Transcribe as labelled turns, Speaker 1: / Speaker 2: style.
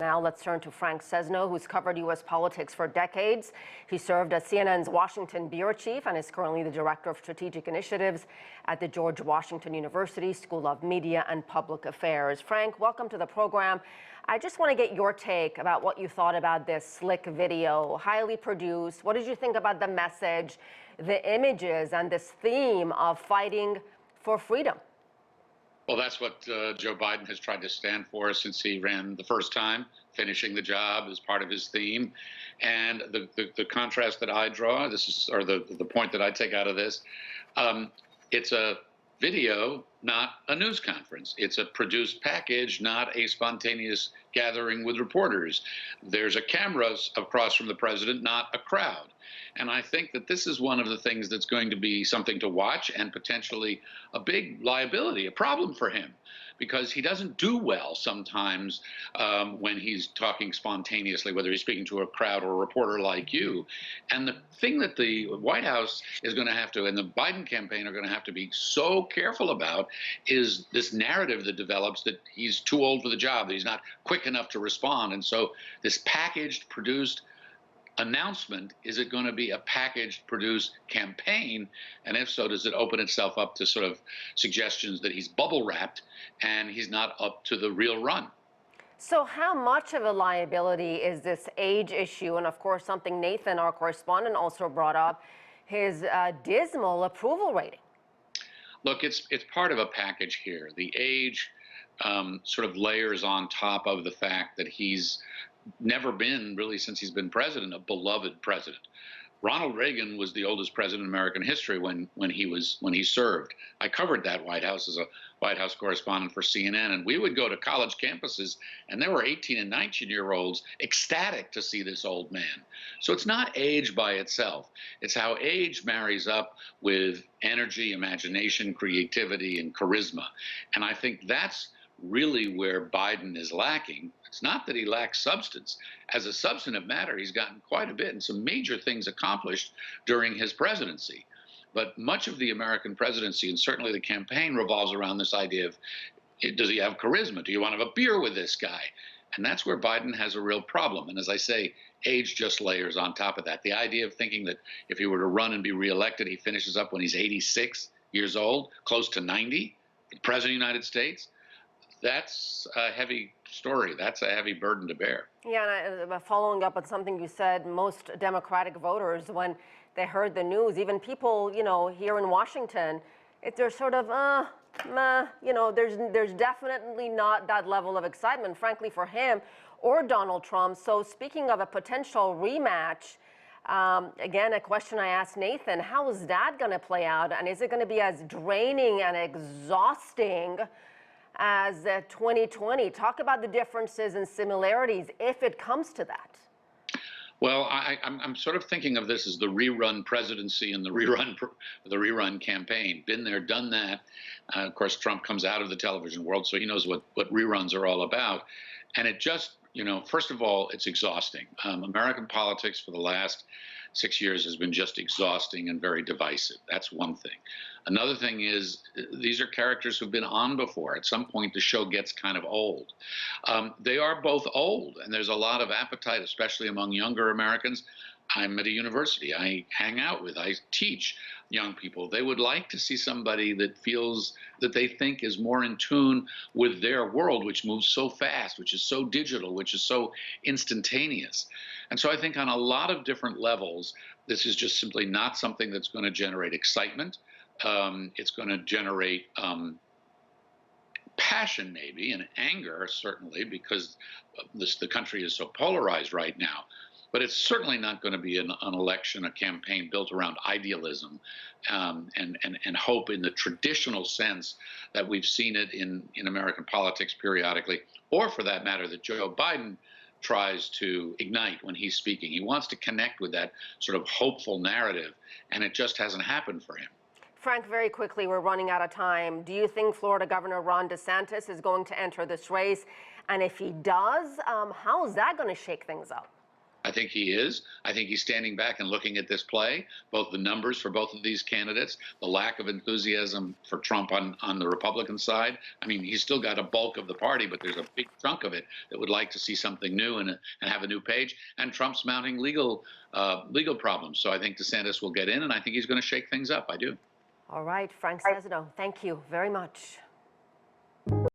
Speaker 1: Now let's turn to Frank Sesno, who's covered U.S. politics for decades. He served as CNN's Washington bureau chief and is currently the director of strategic initiatives at the George Washington University School of Media and Public Affairs. Frank, welcome to the program. I just want to get your take about what you thought about this slick video, highly produced. What did you think about the message, the images, and this theme of fighting for freedom?
Speaker 2: Well, that's what Joe Biden has tried to stand for since he ran the first time. Finishing the job is part of his theme. And the contrast that I draw, the point that I take out of this, it's a video, not a news conference. It's a produced package, not a spontaneous gathering with reporters. There's a camera across from the president, not a crowd. And I think that this is one of the things that's going to be something to watch and potentially a big liability, a problem for him, because he doesn't do well sometimes when he's talking spontaneously, whether he's speaking to a crowd or a reporter like you. And the thing that the White House is going to have to, and the Biden campaign are going to have to be so careful about, is this narrative that develops that he's too old for the job, that he's not quick enough to respond. And so this packaged, produced announcement, is it going to be a packaged, produced campaign? And if so, does it open itself up to sort of suggestions that he's bubble wrapped and he's not up to the real run?
Speaker 1: So how much of a liability is this age issue? And of course, something Nathan, our correspondent, also brought up, his dismal approval rating.
Speaker 2: Look, it's part of a package here. The age sort of layers on top of the fact that he's never been, really since he's been president, a beloved president. Ronald Reagan was the oldest president in American history when he served. I covered that White House as a White House correspondent for CNN, and we would go to college campuses, and there were 18 and 19-year-olds ecstatic to see this old man. So it's not age by itself. It's how age marries up with energy, imagination, creativity, and charisma. And I think that's really where Biden is lacking. It's not that he lacks substance. As a substantive matter, he's gotten quite a bit and some major things accomplished during his presidency. But much of the American presidency, and certainly the campaign, revolves around this idea of, does he have charisma? Do you want to have a beer with this guy? And that's where Biden has a real problem. And as I say, age just layers on top of that. The idea of thinking that if he were to run and be reelected, he finishes up when he's 86 years old, close to 90, the president of the United States, that's a heavy story. That's a heavy burden to bear.
Speaker 1: Yeah, and following up on something you said, most Democratic voters, when they heard the news, even people, here in Washington, they're sort of, there's definitely not that level of excitement, frankly, for him or Donald Trump. So speaking of a potential rematch, again, a question I asked Nathan, how is that going to play out? And is it going to be as draining and exhausting as 2020? Talk about the differences and similarities if it comes to that.
Speaker 2: Well, I'm sort of thinking of this as the rerun presidency and the rerun campaign. Been there, done that. Of course, Trump comes out of the television world, so he knows what reruns are all about. And it just, first of all, it's exhausting. American politics for the last 6 years has been just exhausting and very divisive. That's one thing. Another thing is these are characters who've been on before. At some point, the show gets kind of old. They are both old, and there's a lot of appetite, especially among younger Americans. I'm at a university. I hang out with, I teach young people. They would like to see somebody that feels that they think is more in tune with their world, which moves so fast, which is so digital, which is so instantaneous. And so I think on a lot of different levels, this is just simply not something that's going to generate excitement. It's going to generate passion, maybe, and anger, certainly, because the country is so polarized right now. But it's certainly not going to be an election, a campaign built around idealism and hope in the traditional sense that we've seen it in American politics periodically, or for that matter, that Joe Biden tries to ignite when he's speaking. He wants to connect with that sort of hopeful narrative, and it just hasn't happened for him.
Speaker 1: Frank, very quickly, we're running out of time. Do you think Florida Governor Ron DeSantis is going to enter this race? And if he does, how is that going to shake things up?
Speaker 2: I think he is. I think he's standing back and looking at this play, both the numbers for both of these candidates, the lack of enthusiasm for Trump on the Republican side. I mean, he's still got a bulk of the party, but there's a big chunk of it that would like to see something new and have a new page. And Trump's mounting legal problems. So I think DeSantis will get in, and I think he's going to shake things up. I do.
Speaker 1: All right, Frank Sesno, thank you very much.